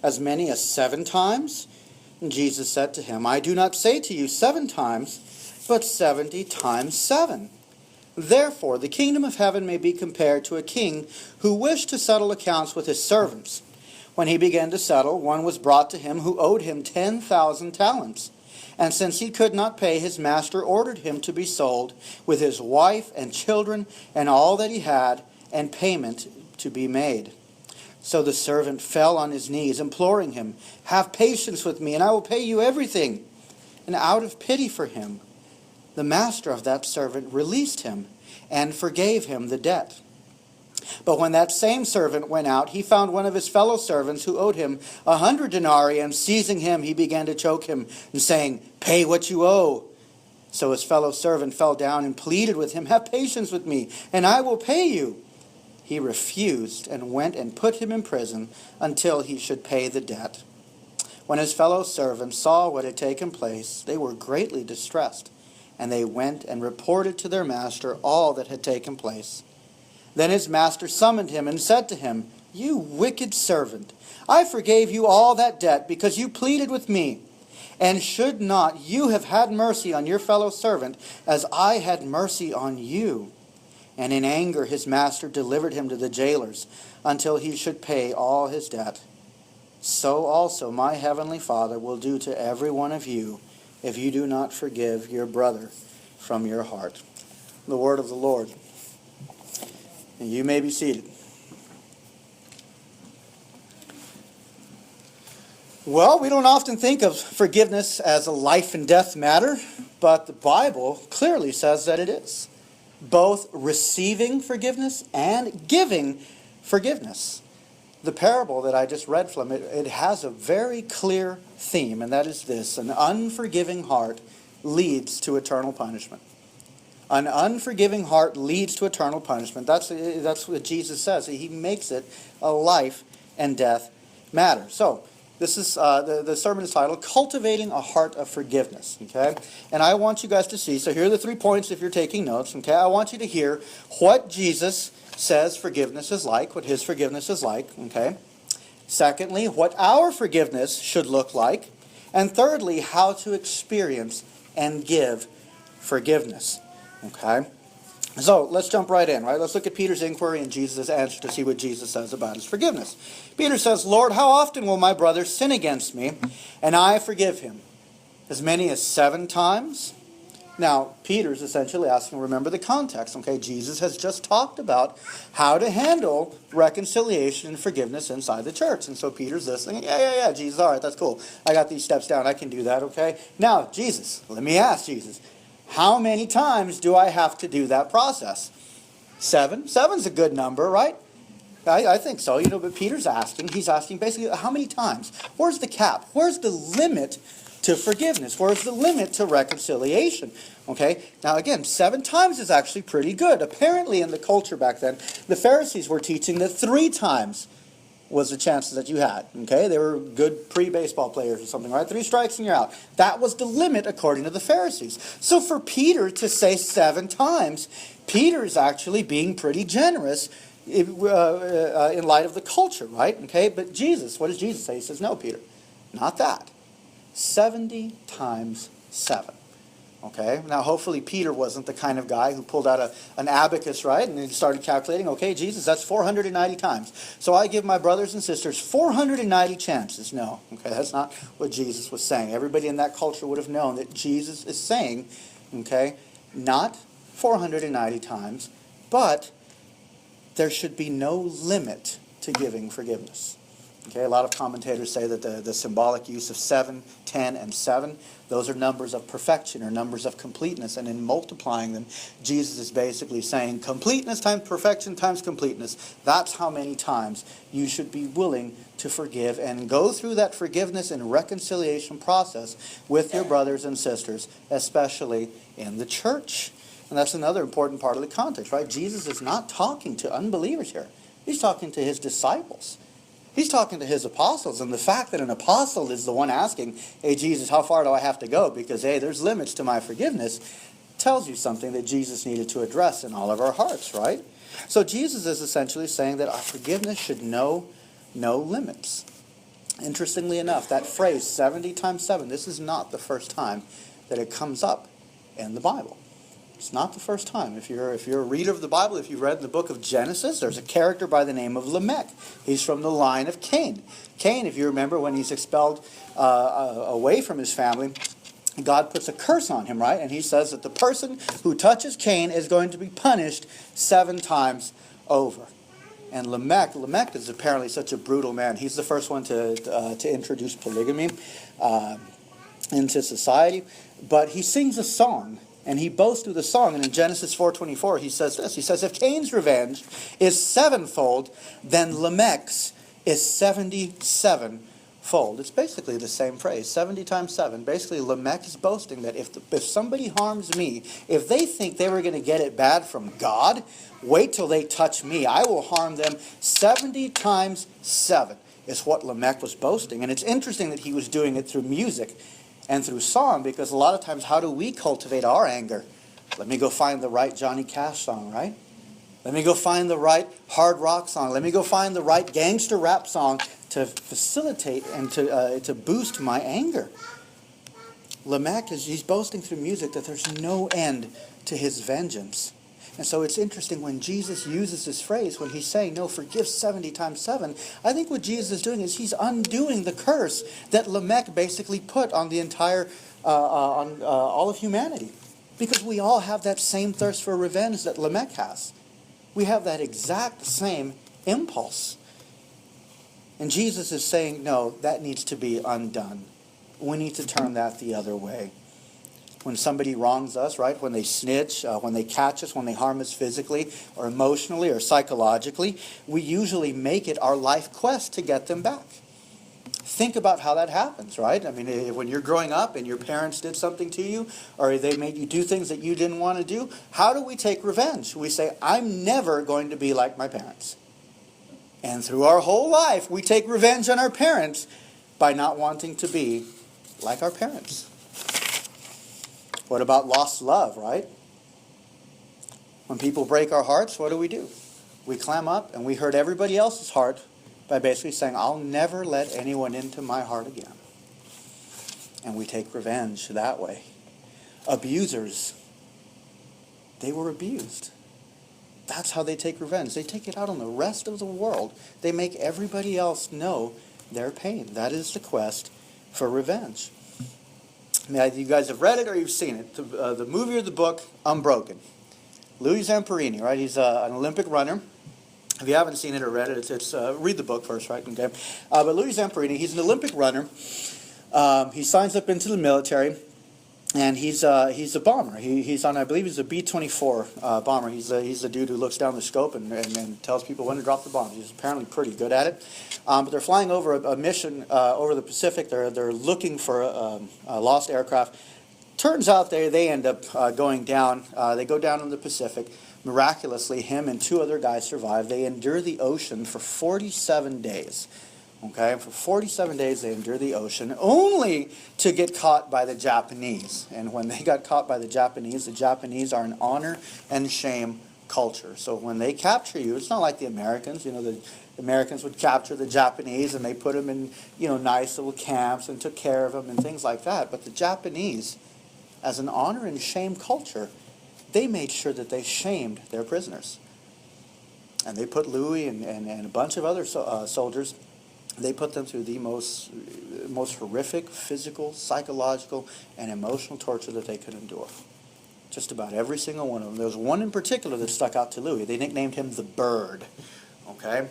as many as 7 times? And Jesus said to him, I do not say to you 7 times, but 70 times 7. Therefore, the kingdom of heaven may be compared to a king who wished to settle accounts with his servants. When he began to settle, one was brought to him who owed him 10,000 talents. And since he could not pay, his master ordered him to be sold with his wife and children and all that he had, and payment to be made. So the servant fell on his knees, imploring him, Have patience with me, and I will pay you everything. And out of pity for him, the master of that servant released him and forgave him the debt. But when that same servant went out, he found one of his fellow servants who owed him 100 denarii, and seizing him, he began to choke him, and saying, Pay what you owe. So his fellow servant fell down and pleaded with him, Have patience with me, and I will pay you. He refused and went and put him in prison until he should pay the debt. When his fellow servants saw what had taken place, they were greatly distressed, and they went and reported to their master all that had taken place. Then his master summoned him and said to him, You wicked servant, I forgave you all that debt because you pleaded with me. And should not you have had mercy on your fellow servant as I had mercy on you? And in anger his master delivered him to the jailers until he should pay all his debt. So also my heavenly Father will do to every one of you if you do not forgive your brother from your heart. The word of the Lord. And you may be seated. Well, we don't often think of forgiveness as a life and death matter, but the Bible clearly says that it is. Both receiving forgiveness and giving forgiveness. The parable that I just read from it has a very clear theme, and that is this: an unforgiving heart leads to eternal punishment. An unforgiving heart leads to eternal punishment. That's what Jesus says. He makes it a life and death matter. So, this is the sermon is titled Cultivating a Heart of Forgiveness. Okay? And I want you guys to see, so here are the 3 points if you're taking notes. Okay? I want you to hear what Jesus says forgiveness is like, what his forgiveness is like. Okay? Secondly, what our forgiveness should look like. And thirdly, how to experience and give forgiveness. Okay? So, let's jump right in, right? Let's look at Peter's inquiry and Jesus' answer to see what Jesus says about his forgiveness. Peter says, Lord, how often will my brother sin against me, and I forgive him? As many as 7 times? Now, Peter's essentially asking, remember the context, okay? Jesus has just talked about how to handle reconciliation and forgiveness inside the church. And so Peter's listening, yeah, Jesus, all right, that's cool. I got these steps down, I can do that, okay? Now, Jesus, let me ask Jesus, how many times do I have to do that process? 7? 7's a good number, right? I think so, but Peter's asking, he's asking basically how many times? Where's the cap? Where's the limit to forgiveness? Where's the limit to reconciliation? Okay, now again, 7 times is actually pretty good. Apparently in the culture back then, the Pharisees were teaching that 3 times was the chances that you had. Okay, they were good pre-baseball players or something, right? 3 strikes and you're out. That was the limit according to the Pharisees. So for Peter to say 7 times, Peter is actually being pretty generous in light of the culture, right? Okay, but Jesus, what does Jesus say? He says, no, Peter, not that. 70 times 7. Okay, now hopefully Peter wasn't the kind of guy who pulled out an abacus, right, and he started calculating, okay, Jesus, that's 490 times. So I give my brothers and sisters 490 chances. No, okay, that's not what Jesus was saying. Everybody in that culture would have known that Jesus is saying, okay, not 490 times, but there should be no limit to giving forgiveness. Okay, a lot of commentators say that the symbolic use of 7, 10, and 7, those are numbers of perfection or numbers of completeness. And in multiplying them, Jesus is basically saying completeness times perfection times completeness. That's how many times you should be willing to forgive and go through that forgiveness and reconciliation process with your brothers and sisters, especially in the church. And that's another important part of the context, right? Jesus is not talking to unbelievers here. He's talking to his disciples. He's talking to his apostles, and the fact that an apostle is the one asking, hey, Jesus, how far do I have to go? Because, hey, there's limits to my forgiveness, tells you something that Jesus needed to address in all of our hearts, right? So Jesus is essentially saying that our forgiveness should know no limits. Interestingly enough, that phrase 70 times 7, this is not the first time that it comes up in the Bible. It's not the first time. If you're a reader of the Bible, if you've read the book of Genesis, there's a character by the name of Lamech. He's from the line of Cain. Cain, if you remember, when he's expelled away from his family, God puts a curse on him, right? And he says that the person who touches Cain is going to be punished 7 times over. And Lamech is apparently such a brutal man. He's the first one to introduce polygamy into society. But he sings a song, and he boasts through the song. And in Genesis 4:24, he says this. He says, if Cain's revenge is 7-fold, then Lamech's is 77-fold. It's basically the same phrase, 70 times 7. Basically, Lamech is boasting that if somebody harms me, if they think they were going to get it bad from God, wait till they touch me. I will harm them 70 times 7 is what Lamech was boasting. And it's interesting that he was doing it through music and through song, because a lot of times, how do we cultivate our anger? Let me go find the right Johnny Cash song, right? Let me go find the right hard rock song. Let me go find the right gangster rap song to facilitate and to boost my anger. Lamech he's boasting through music that there's no end to his vengeance. And so it's interesting when Jesus uses this phrase, when he's saying, no, forgive 70 times 7, I think what Jesus is doing is he's undoing the curse that Lamech basically put on the entire, on all of humanity. Because we all have that same thirst for revenge that Lamech has. We have that exact same impulse. And Jesus is saying, no, that needs to be undone. We need to turn that the other way. When somebody wrongs us, right, when they snitch, when they catch us, when they harm us physically or emotionally or psychologically, we usually make it our life quest to get them back. Think about how that happens, right? I mean, when you're growing up and your parents did something to you, or they made you do things that you didn't want to do, how do we take revenge? We say, I'm never going to be like my parents. And through our whole life, we take revenge on our parents by not wanting to be like our parents. What about lost love, right? When people break our hearts, what do? We clam up and we hurt everybody else's heart by basically saying, I'll never let anyone into my heart again. And we take revenge that way. Abusers, they were abused. That's how they take revenge. They take it out on the rest of the world. They make everybody else know their pain. That is the quest for revenge. You guys have read it or you've seen it. The movie or the book, Unbroken. Louis Zamperini, right? He's an Olympic runner. If you haven't seen it or read it, it's read the book first, right? Okay. But Louis Zamperini, he's an Olympic runner. He signs up into the military, and he's a bomber. He's on, I believe, he's a B-24 bomber. He's the dude who looks down the scope and tells people when to drop the bombs. He's apparently pretty good at it. But they're flying over a mission over the Pacific. They're looking for a lost aircraft. Turns out they end up going down. They go down in the Pacific. Miraculously, him and 2 other guys survive. They endure the ocean for 47 days. Okay, for 47 days they endure the ocean, only to get caught by the Japanese. And when they got caught by the Japanese are an honor and shame culture. So when they capture you, it's not like the Americans. The Americans would capture the Japanese and they put them in, nice little camps and took care of them and things like that. But the Japanese, as an honor and shame culture, they made sure that they shamed their prisoners. And they put Louis and a bunch of other soldiers, they put them through the most horrific physical, psychological, and emotional torture that they could endure. Just about every single one of them. There was one in particular that stuck out to Louis. They nicknamed him the Bird. Okay?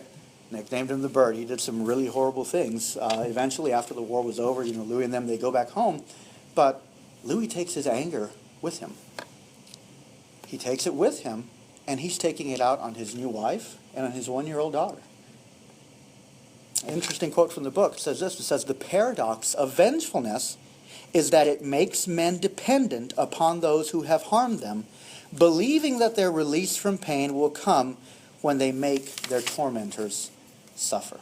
Nicknamed him the Bird. He did some really horrible things. Eventually, after the war was over, Louis and them, they go back home. But Louis takes his anger with him. He takes it with him, and he's taking it out on his new wife and on his 1-year-old daughter. An interesting quote from the book. It says this. It says, the paradox of vengefulness is that it makes men dependent upon those who have harmed them, believing that their release from pain will come when they make their tormentors suffer.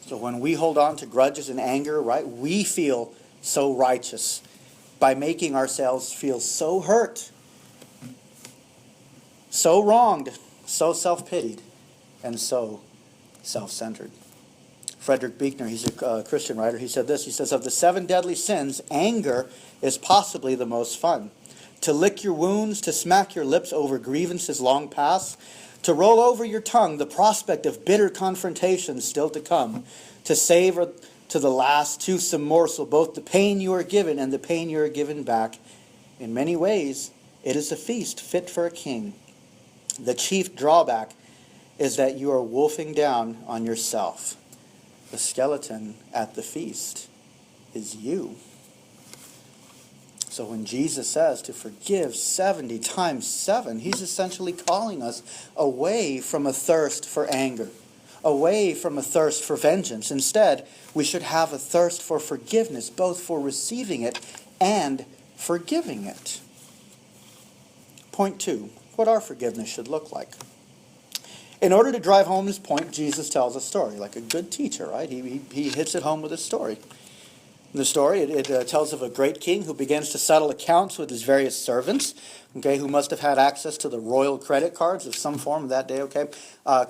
So when we hold on to grudges and anger, right, we feel so righteous by making ourselves feel so hurt, so wronged, so self-pitied, and so self-centered. Frederick Buechner, he's a Christian writer, he said this. He says, of the 7 deadly sins, anger is possibly the most fun. To lick your wounds, to smack your lips over grievances long past, to roll over your tongue the prospect of bitter confrontations still to come, to savor to the last toothsome morsel both the pain you are given and the pain you are given back. In many ways, it is a feast fit for a king. The chief drawback is that you are wolfing down on yourself. The skeleton at the feast is you. So when Jesus says to forgive 70 times 7, he's essentially calling us away from a thirst for anger, away from a thirst for vengeance. Instead, we should have a thirst for forgiveness, both for receiving it and forgiving it. Point 2, what our forgiveness should look like. In order to drive home his point, Jesus tells a story, like a good teacher, right? He hits it home with a story. In the story, it tells of a great king who begins to settle accounts with his various servants, okay, who must have had access to the royal credit cards of some form that day, okay.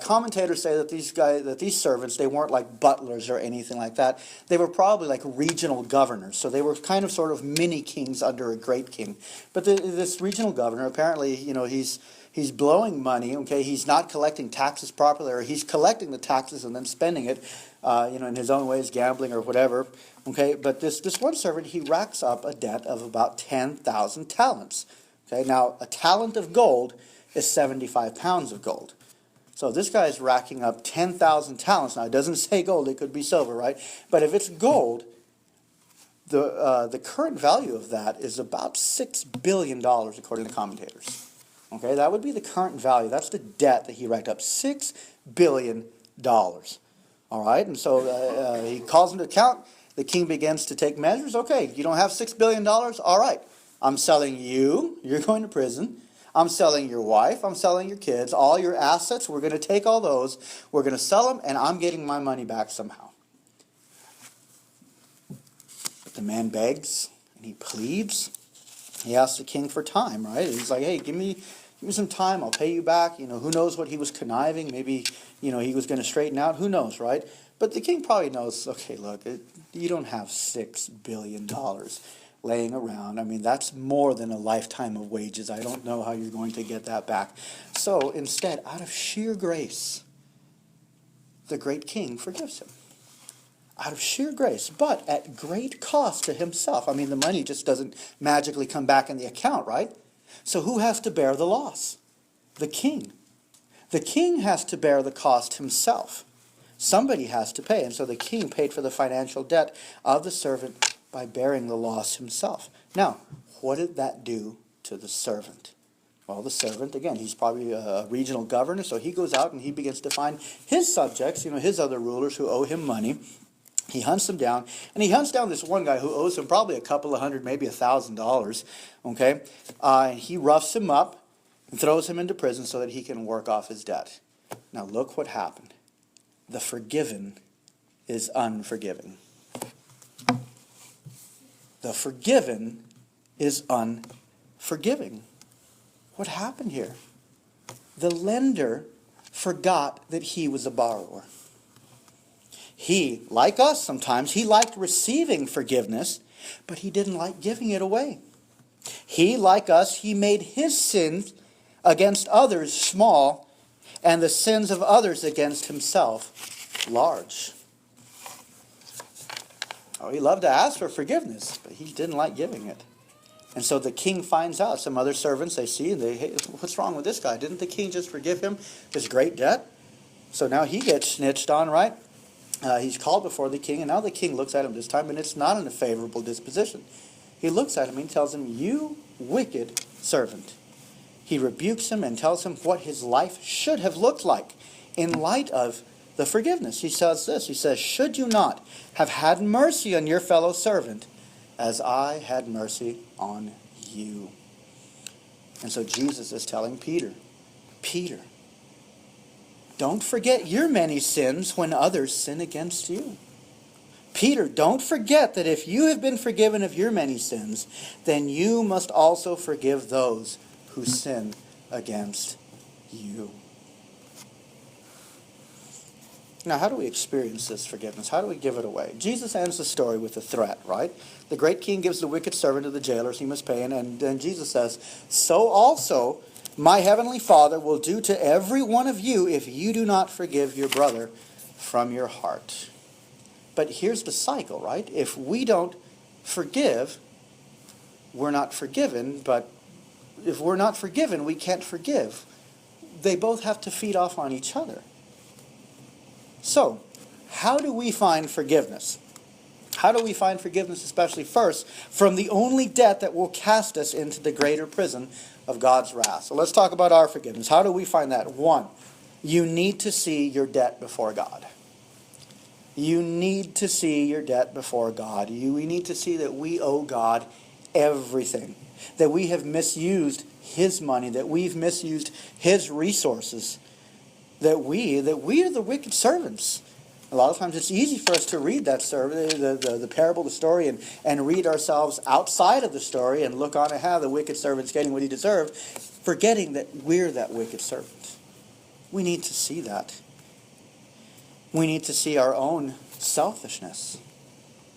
Commentators say that these servants, they weren't like butlers or anything like that. They were probably like regional governors, so they were kind of sort of mini kings under a great king. But this regional governor, apparently, he's blowing money, okay, he's not collecting taxes properly, or he's collecting the taxes and then spending it, in his own ways, gambling or whatever. Okay, but this one servant, he racks up a debt of about 10,000 talents. Okay, now a talent of gold is 75 pounds of gold. So this guy is racking up 10,000 talents. Now it doesn't say gold, it could be silver, right? But if it's gold, the current value of that is about $6 billion according to commentators. Okay, that would be the current value. That's the debt that he racked up, $6 billion. All right, and so he calls him to account. The king begins to take measures. Okay, you don't have $6 billion? All right, I'm selling you. You're going to prison. I'm selling your wife. I'm selling your kids. All your assets, we're going to take all those. We're going to sell them, and I'm getting my money back somehow. But the man begs, and he pleads. He asks the king for time, right? He's like, hey, give me some time. I'll pay you back. Who knows what he was conniving. Maybe, he was going to straighten out. Who knows, right? But the king probably knows, okay, look, you don't have $6 billion laying around. I mean, that's more than a lifetime of wages. I don't know how you're going to get that back. So instead, out of sheer grace, the great king forgives him. Out of sheer grace, but at great cost to himself. I mean, the money just doesn't magically come back in the account, right? So who has to bear the loss? The king. The king has to bear the cost himself. Somebody has to pay, and so the king paid for the financial debt of the servant by bearing the loss himself. Now, what did that do to the servant? Well, the servant, again, he's probably a regional governor, so he goes out and he begins to find his subjects, his other rulers who owe him money. He hunts them down, and he hunts down this one guy who owes him probably a couple of hundred, maybe $1,000, okay? And he roughs him up and throws him into prison so that he can work off his debt. Now, look what happened. The forgiven is unforgiving. The forgiven is unforgiving. What happened here? The lender forgot that he was a borrower. He, like us sometimes, he liked receiving forgiveness, but he didn't like giving it away. He, like us, he made his sins against others small, and the sins of others against himself large. Oh, he loved to ask for forgiveness, but he didn't like giving it. And so the king finds out. Some other servants they see, and hey, what's wrong with this guy? Didn't the king just forgive him his great debt? So now he gets snitched on, right? He's called before the king, and now the king looks at him this time, and it's not in a favorable disposition. He looks at him and tells him, "You wicked servant." He rebukes him and tells him what his life should have looked like in light of the forgiveness. He says this, he says, "Should you not have had mercy on your fellow servant as I had mercy on you?" And so Jesus is telling Peter, Peter, don't forget your many sins when others sin against you. Peter, don't forget that if you have been forgiven of your many sins, then you must also forgive those who sin against you. Now, how do we experience this forgiveness? How do we give it away? Jesus ends the story with a threat, right? The great king gives the wicked servant to the jailers, he must pay, and then Jesus says, so also my heavenly Father will do to every one of you if you do not forgive your brother from your heart. But here's the cycle, right? If we don't forgive, we're not forgiven, but if we're not forgiven, we can't forgive. They both have to feed off on each other. So, how do we find forgiveness? How do we find forgiveness, especially first, from the only debt that will cast us into the greater prison of God's wrath? So let's talk about our forgiveness. How do we find that? One, you need to see your debt before God. You need to see your debt before God. We need to see that we owe God everything. That we have misused His money. That we've misused His resources. That we are the wicked servants. A lot of times it's easy for us to read that story, the parable, the story, and read ourselves outside of the story and look on and have the wicked servant's getting what he deserved, forgetting that we're that wicked servant. We need to see that. We need to see our own selfishness.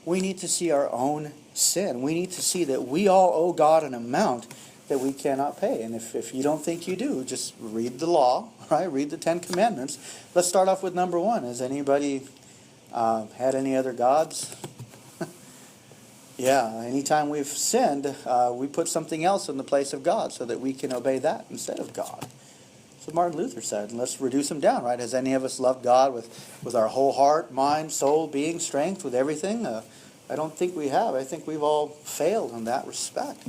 We need to see our own sin. We need to see that we all owe God an amount that we cannot pay. And if you don't think you do, just read the law, right? Read the 10 Commandments. Let's start off with number 1. Has anybody had any other gods? Yeah, anytime we've sinned, we put something else in the place of God so that we can obey that instead of God. So Martin Luther said, and let's reduce them down, right? Has any of us loved God with our whole heart, mind, soul, being, strength, with everything? I don't think we have. I think we've all failed in that respect.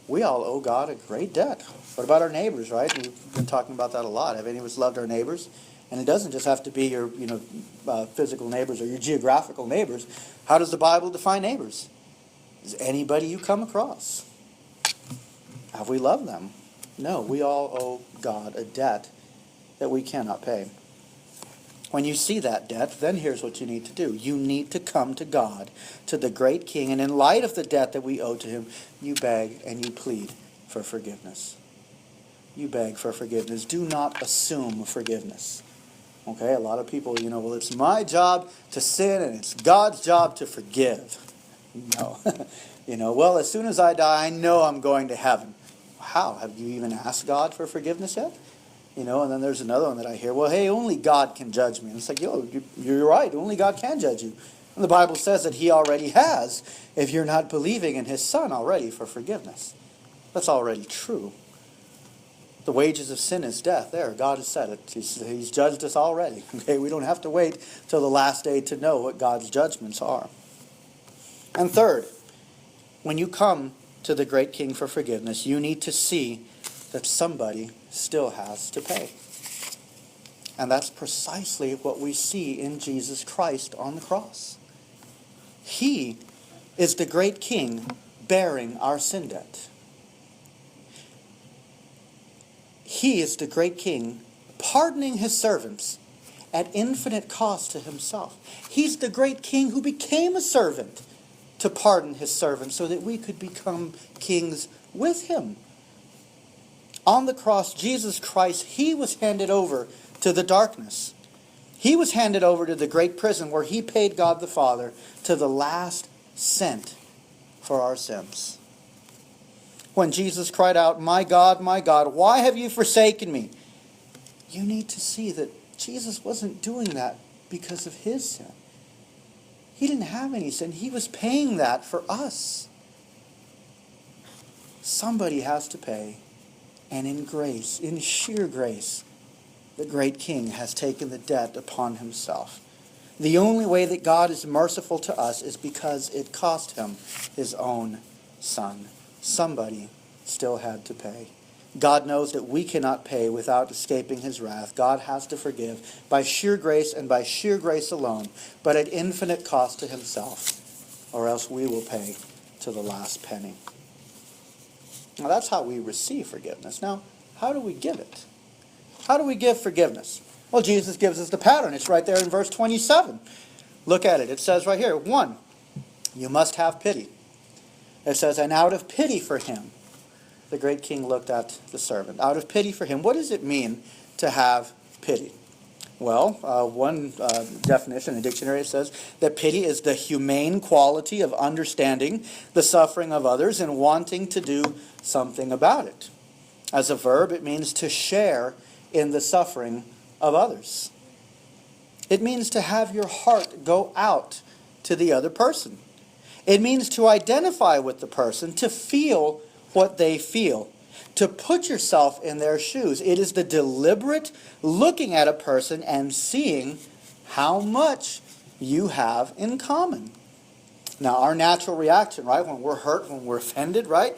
We all owe God a great debt. What about our neighbors, right? We've been talking about that a lot. Have any of us loved our neighbors? And it doesn't just have to be your physical neighbors or your geographical neighbors. How does the Bible define neighbors? Is anybody you come across? Have we loved them? No, we all owe God a debt that we cannot pay. When you see that debt, then here's what you need to do. You need to come to God, to the great King, and in light of the debt that we owe to Him, you beg and you plead for forgiveness. You beg for forgiveness. Do not assume forgiveness. Okay, a lot of people, well, it's my job to sin and it's God's job to forgive. No. Well, as soon as I die, I know I'm going to heaven. How? Have you even asked God for forgiveness yet? And then there's another one that I hear, well, hey, only God can judge me. And it's like, you're right, only God can judge you. And the Bible says that He already has, if you're not believing in His Son already for forgiveness. That's already true. The wages of sin is death. There, God has said it. He's judged us already. Okay, we don't have to wait till the last day to know what God's judgments are. And third, when you come to the great King for forgiveness, you need to see that somebody still has to pay. And that's precisely what we see in Jesus Christ on the cross. He is the great King bearing our sin debt. He is the great King pardoning His servants at infinite cost to Himself. He's the great King who became a servant to pardon His servants so that we could become kings with Him. On the cross, Jesus Christ, He was handed over to the darkness. He was handed over to the great prison where He paid God the Father to the last cent for our sins. When Jesus cried out, my God, why have you forsaken me? You need to see that Jesus wasn't doing that because of His sin. He didn't have any sin. He was paying that for us. Somebody has to pay. And in grace, in sheer grace, the great King has taken the debt upon Himself. The only way that God is merciful to us is because it cost Him His own Son. Somebody still had to pay. God knows that we cannot pay without escaping His wrath. God has to forgive by sheer grace and by sheer grace alone, but at infinite cost to Himself, or else we will pay to the last penny. Now that's how we receive forgiveness. Now, how do we give it? How do we give forgiveness? Well, Jesus gives us the pattern. It's right there in verse 27. Look at it. It says right here, 1, you must have pity. It says, and out of pity for him, the great King looked at the servant. Out of pity for him. What does it mean to have pity? Well, one definition in the dictionary says that pity is the humane quality of understanding the suffering of others and wanting to do something about it. As a verb, it means to share in the suffering of others. It means to have your heart go out to the other person. It means to identify with the person, to feel what they feel, to put yourself in their shoes. It is the deliberate looking at a person and seeing how much you have in common. Now, our natural reaction, right, when we're hurt, when we're offended, right,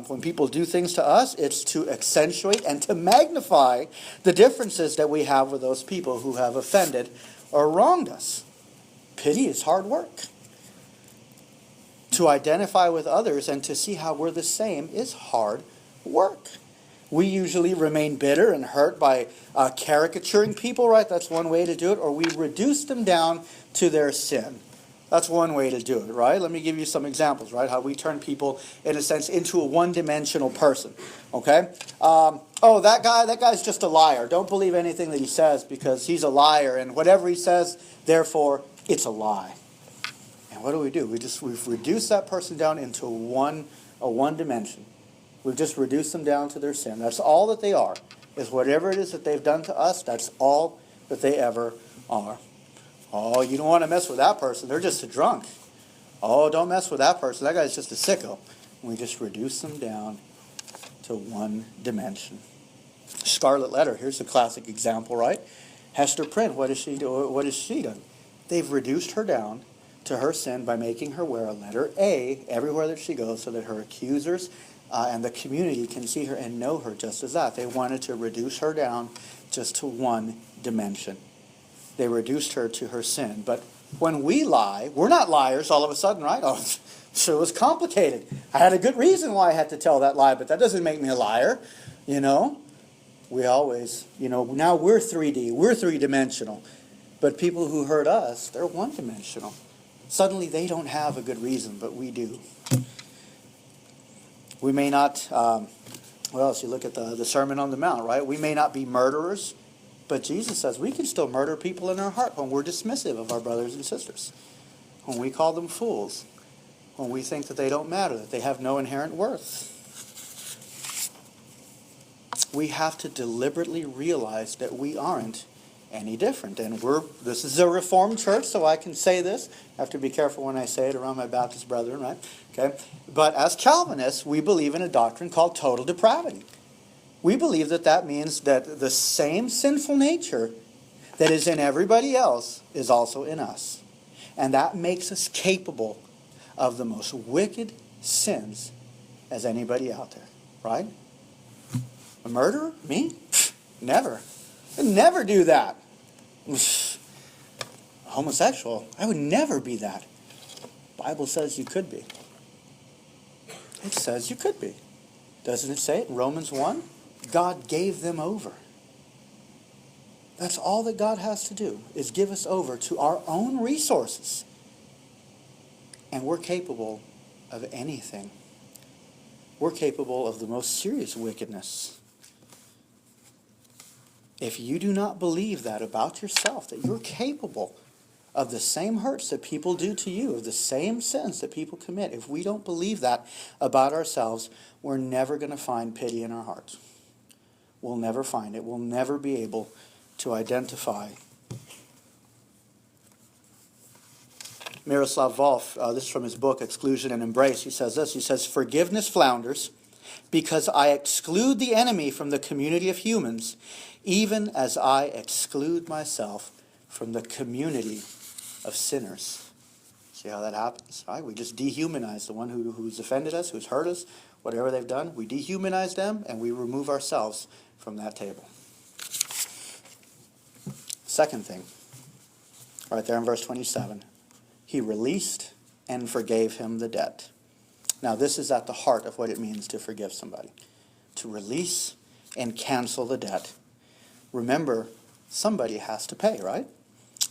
when people do things to us, it's to accentuate and to magnify the differences that we have with those people who have offended or wronged us. Pity is hard work. To identify with others and to see how we're the same is hard work. We usually remain bitter and hurt by caricaturing people, right? That's one way to do it. Or we reduce them down to their sin. That's one way to do it, right? Let me give you some examples, right? How we turn people, in a sense, into a one-dimensional person, okay? That guy's just a liar. Don't believe anything that he says because he's a liar. And whatever he says, therefore, it's a lie. And what do? We've reduced that person down into a one dimension. We've just reduced them down to their sin. That's all that they are. Is whatever it is that they've done to us, that's all that they ever are. Oh, you don't want to mess with that person. They're just a drunk. Oh, don't mess with that person. That guy's just a sicko. And we just reduce them down to one dimension. Scarlet Letter, here's a classic example, right? Hester Prynne, what has she done? They've reduced her down to her sin by making her wear a letter A everywhere that she goes so that her accusers and the community can see her and know her just as that. They wanted to reduce her down just to one dimension. They reduced her to her sin. But when we lie, we're not liars all of a sudden, right? Oh, so it was complicated. I had a good reason why I had to tell that lie, but that doesn't make me a liar, We always, now we're 3D, we're three-dimensional. But people who hurt us, they're one-dimensional. Suddenly they don't have a good reason, but we do. We may not, you look at the Sermon on the Mount, right? We may not be murderers, but Jesus says we can still murder people in our heart when we're dismissive of our brothers and sisters. When we call them fools. When we think that they don't matter, that they have no inherent worth. We have to deliberately realize that we aren't any different. And this is a Reformed church, so I can say this. I have to be careful when I say it around my Baptist brethren, right? Okay. But as Calvinists, we believe in a doctrine called total depravity. We believe that means that the same sinful nature that is in everybody else is also in us. And that makes us capable of the most wicked sins as anybody out there, right? A murderer? Me? Never. I'd never do that. Homosexual? I would never be that. The Bible says you could be. It says you could be. Doesn't it say it in Romans 1? God gave them over. That's all that God has to do, is give us over to our own resources. And we're capable of anything. We're capable of the most serious wickedness. If you do not believe that about yourself, that you're capable of the same hurts that people do to you, of the same sins that people commit, if we don't believe that about ourselves, we're never going to find pity in our hearts. We'll never find it. We'll never be able to identify. Miroslav Volf, this is from his book, Exclusion and Embrace, he says this. He says, "Forgiveness flounders because I exclude the enemy from the community of humans, even as I exclude myself from the community of sinners." See how that happens, right? We just dehumanize the one who's offended us, who's hurt us, whatever they've done. We dehumanize them, and we remove ourselves from that table. Second thing, right there in verse 27, he released and forgave him the debt. Now, this is at the heart of what it means to forgive somebody. To release and cancel the debt. Remember, somebody has to pay, right?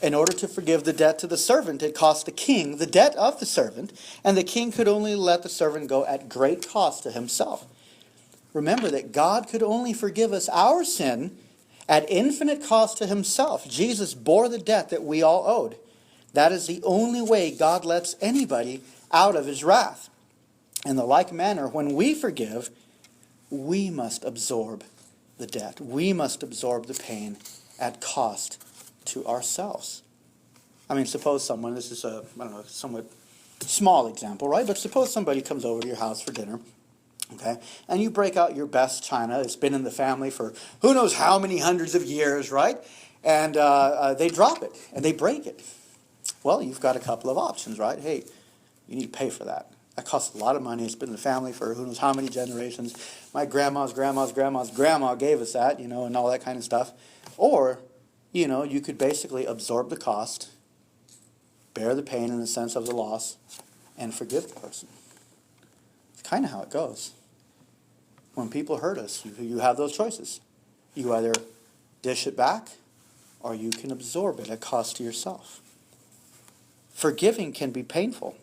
In order to forgive the debt to the servant, it cost the king the debt of the servant, and the king could only let the servant go at great cost to himself. Remember that God could only forgive us our sin At infinite cost to himself, Jesus bore the debt that we all owed. That is the only way God lets anybody out of his wrath. In the like manner, when we forgive, we must absorb the debt. We must absorb the pain at cost to ourselves. I mean, suppose someone, this is a, somewhat small example, right? But suppose somebody comes over to your house for dinner, okay, and you break out your best china. It's been in the family for who knows how many hundreds of years, right? And they drop it, and they break it. Well, you've got a couple of options, right? Hey, you need to pay for that. That costs a lot of money. It's been in the family for who knows how many generations. My grandma's grandma gave us that, and all that kind of stuff. Or, you could basically absorb the cost, bear the pain in the sense of the loss, and forgive the person. It's kind of how it goes. When people hurt us, you have those choices. You either dish it back, or you can absorb it at cost to yourself. Forgiving can be painful.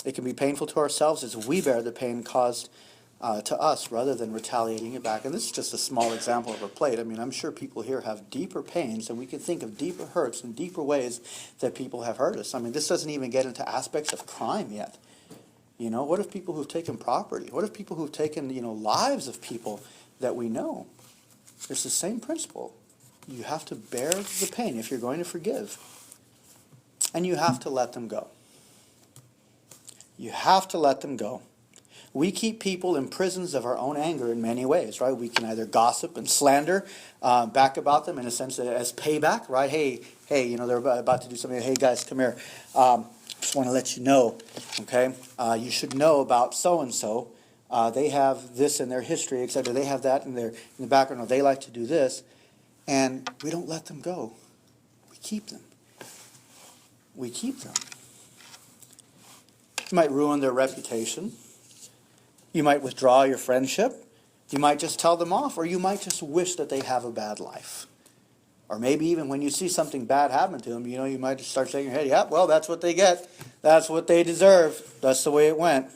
It can be painful to ourselves as we bear the pain caused to us rather than retaliating it back. And this is just a small example of a plate. I mean, I'm sure people here have deeper pains, and we can think of deeper hurts and deeper ways that people have hurt us. I mean, this doesn't even get into aspects of crime yet. What if people who've taken property? What if people who've taken, lives of people that we know? It's the same principle. You have to bear the pain if you're going to forgive. And you have to let them go. You have to let them go. We keep people in prisons of our own anger in many ways, right? We can either gossip and slander back about them in a sense as payback, right? Hey, they're about to do something. Hey, guys, come here. Just want to let you know, okay? You should know about so-and-so. They have this in their history, etc. They have that in the background, or they like to do this. And we don't let them go. We keep them. We keep them. You might ruin their reputation. You might withdraw your friendship. You might just tell them off, or you might just wish that they have a bad life. Or maybe even when you see something bad happen to them, you might just start shaking your head. Yeah, well, that's what they get. That's what they deserve. That's the way it went.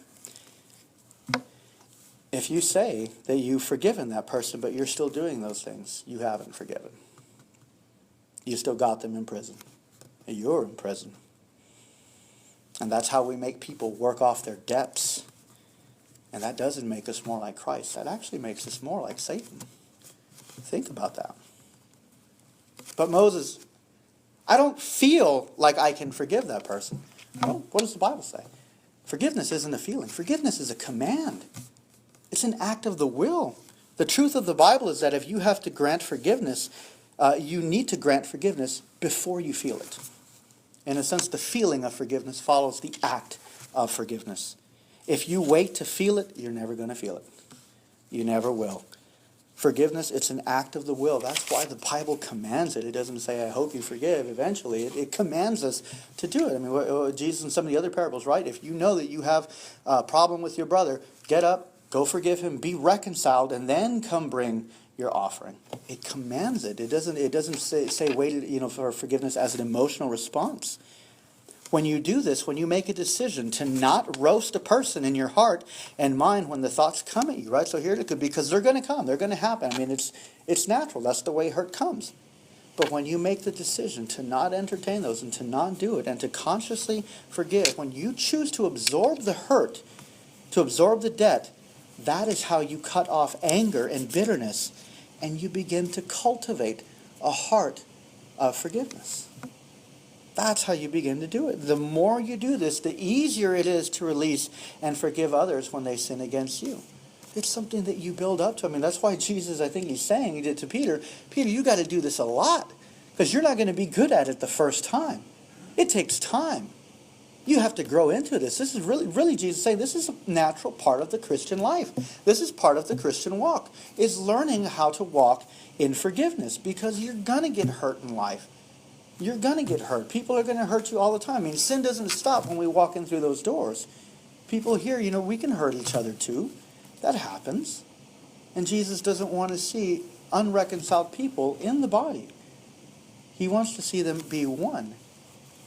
If you say that you've forgiven that person, but you're still doing those things, you haven't forgiven. You still got them in prison. You're in prison. And that's how we make people work off their debts. And that doesn't make us more like Christ. That actually makes us more like Satan. Think about that. But Moses, I don't feel like I can forgive that person. Well, what does the Bible say? Forgiveness isn't a feeling. Forgiveness is a command. It's an act of the will. The truth of the Bible is that if you have to grant forgiveness, you need to grant forgiveness before you feel it. In a sense, the feeling of forgiveness follows the act of forgiveness. If you wait to feel it, you're never going to feel it. You never will. Forgiveness, it's an act of the will. That's why the Bible commands it. It doesn't say, I hope you forgive eventually. It commands us to do it. I mean, Jesus in some of the other parables, right? If you know that you have a problem with your brother, get up, go forgive him, be reconciled, and then come bring your offering. It commands it. It doesn't say wait, for forgiveness as an emotional response. When you do this, when you make a decision to not roast a person in your heart and mind when the thoughts come at you, right? So here it could be, because they're going to come. They're going to happen. I mean, it's natural. That's the way hurt comes. But when you make the decision to not entertain those and to not do it and to consciously forgive, when you choose to absorb the hurt, to absorb the debt, that is how you cut off anger and bitterness, and you begin to cultivate a heart of forgiveness. That's how you begin to do it. The more you do this, the easier it is to release and forgive others when they sin against you. It's something that you build up to. I mean, that's why Jesus, I think he's saying, he did to Peter, Peter, you got to do this a lot, because you're not going to be good at it the first time. It takes time. You have to grow into this. This is really Jesus saying this is a natural part of the Christian life. This is part of the Christian walk, is learning how to walk in forgiveness, because you're going to get hurt in life. You're going to get hurt. People are going to hurt you all the time. I mean, sin doesn't stop when we walk in through those doors. People here, we can hurt each other too. That happens. And Jesus doesn't want to see unreconciled people in the body. He wants to see them be one.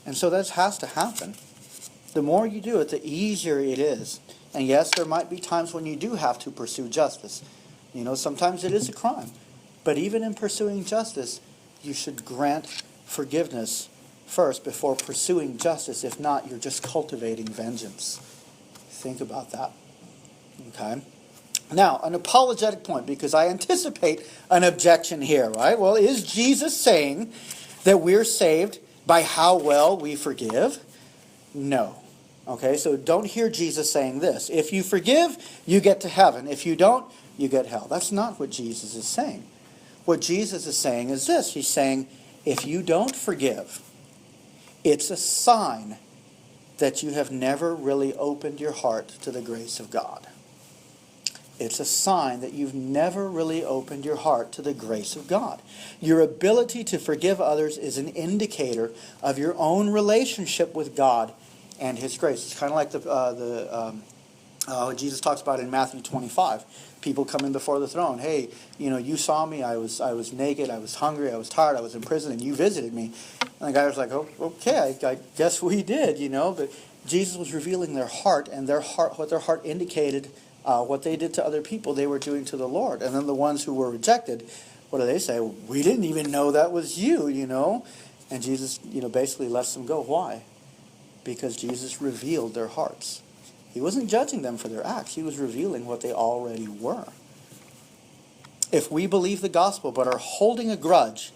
And so that has to happen. The more you do it, the easier it is. And yes, there might be times when you do have to pursue justice. Sometimes it is a crime. But even in pursuing justice, you should grant forgiveness first before pursuing justice. If not, you're just cultivating vengeance. Think about that. Okay? Now, an apologetic point, because I anticipate an objection here, right? Well, is Jesus saying that we're saved by how well we forgive? No. Okay, so don't hear Jesus saying this. If you forgive, you get to heaven. If you don't, you get hell. That's not what Jesus is saying. What Jesus is saying is this. He's saying, if you don't forgive, it's a sign that you have never really opened your heart to the grace of God. It's a sign that you've never really opened your heart to the grace of God. Your ability to forgive others is an indicator of your own relationship with God and His grace. It's kind of like what Jesus talks about in Matthew 25. People coming before the throne. Hey, you saw me. I was naked. I was hungry. I was tired. I was in prison, and you visited me. And the guy was like, oh, okay, I guess we did, But Jesus was revealing their heart, and what their heart indicated. What they did to other people, they were doing to the Lord. And then the ones who were rejected, what do they say? We didn't even know that was you, And Jesus, basically lets them go. Why? Because Jesus revealed their hearts. He wasn't judging them for their acts. He was revealing what they already were. If we believe the gospel but are holding a grudge,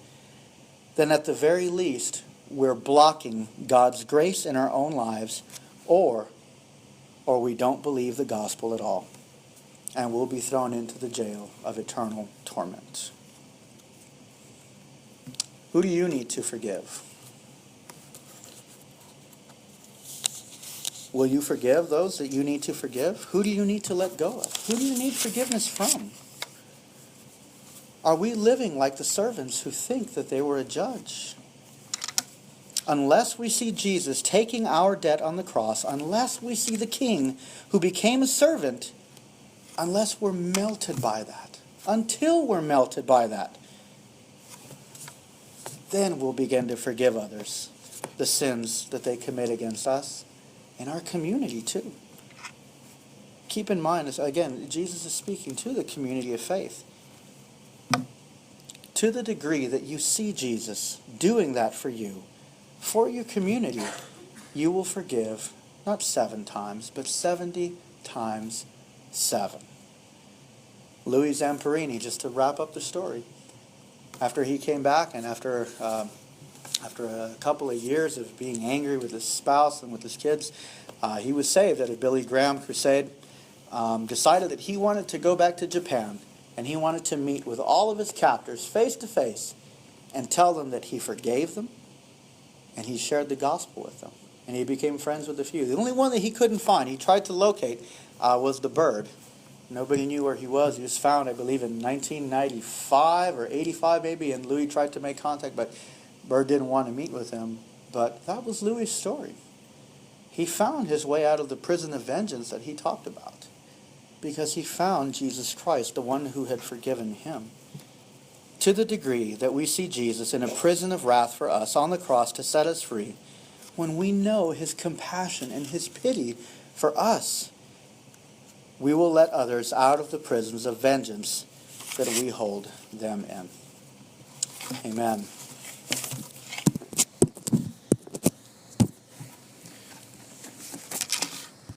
then at the very least, we're blocking God's grace in our own lives, or we don't believe the gospel at all, and we'll be thrown into the jail of eternal torment. Who do you need to forgive? Will you forgive those that you need to forgive? Who do you need to let go of? Who do you need forgiveness from? Are we living like the servants who think that they were a judge? Unless we see Jesus taking our debt on the cross, unless we see the King who became a servant, unless we're melted by that, until we're melted by that, then we'll begin to forgive others the sins that they commit against us and our community too. Keep in mind, again, Jesus is speaking to the community of faith. To the degree that you see Jesus doing that for you, for your community, you will forgive not 7 times, but 70 times 7. Louis Zamperini, just to wrap up the story, after he came back and after a couple of years of being angry with his spouse and with his kids, he was saved at a Billy Graham crusade, decided that he wanted to go back to Japan, and he wanted to meet with all of his captors face to face and tell them that he forgave them, and he shared the gospel with them. And he became friends with a few. The only one that he couldn't find, he tried to locate, was the bird. Nobody knew where he was. He was found, I believe, in 1995 or 85 maybe, and Louis tried to make contact, but Bird didn't want to meet with him. But that was Louis' story. He found his way out of the prison of vengeance that he talked about because he found Jesus Christ, the one who had forgiven him. To the degree that we see Jesus in a prison of wrath for us on the cross to set us free, when we know His compassion and His pity for us, we will let others out of the prisons of vengeance that we hold them in. Amen.